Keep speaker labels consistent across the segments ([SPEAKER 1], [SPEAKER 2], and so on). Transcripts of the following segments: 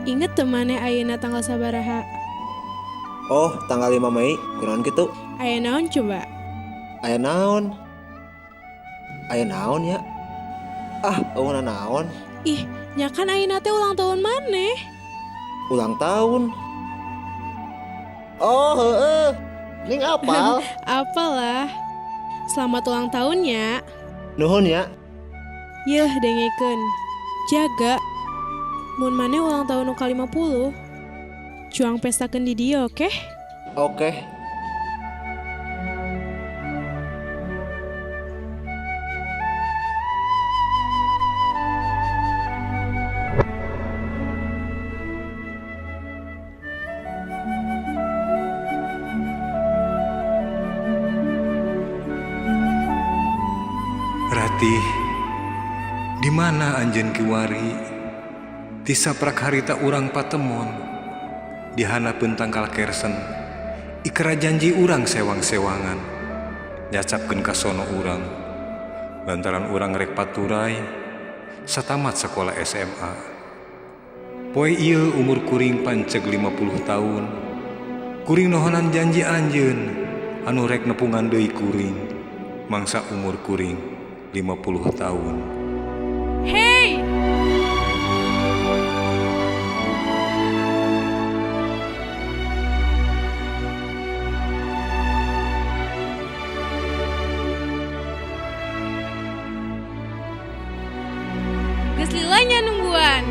[SPEAKER 1] Ingat temannya ayeuna tanggal sabaraha?
[SPEAKER 2] Oh, tanggal 5 Mei, kunaon gitu?
[SPEAKER 1] Aya naon coba?
[SPEAKER 2] Aya naon? Aya naon ya? Ah, eueuhna naon?
[SPEAKER 1] Ih, nya kan ayeuna teh ulang tahun maneh.
[SPEAKER 2] Ulang tahun. Oh, heeh. Ning apal?
[SPEAKER 1] Apalah. Selamat ulang tahunnya.
[SPEAKER 2] Nuhun ya.
[SPEAKER 1] Yeuh dengekeun. Jaga. Mun maneh ulang tahun nu ka-50. Cuang pestakeun di dieu oke?
[SPEAKER 2] Oke.
[SPEAKER 3] Ratih, di mana anjeun kiwari? Tisaprak harita urang patemon. Dihanapeun tangkal kersen. Ikra janji urang sewang-sewangan. Nyacapkeun ka sono urang. Lantaran urang rek paturai satamat sekolah SMA. Poe ieu umur kuring panceg 50 tahun. Kuring nohonan janji anjeun anu rek nepungan deui kuring. Mangsa umur kuring 50 tahun.
[SPEAKER 1] Hey! Geus lilanya nungguan.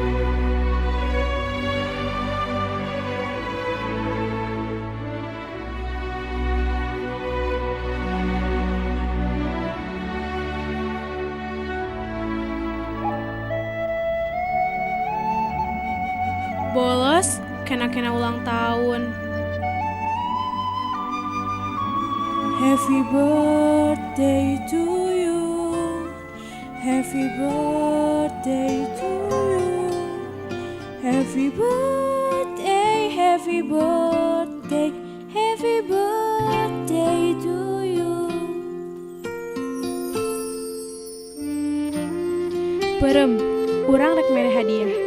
[SPEAKER 1] Bolos, kena-kena ulang tahun. Happy birthday to you. Happy birthday to you. Happy birthday, happy birthday, happy birthday to you. Perem, urang rek mere hadiah.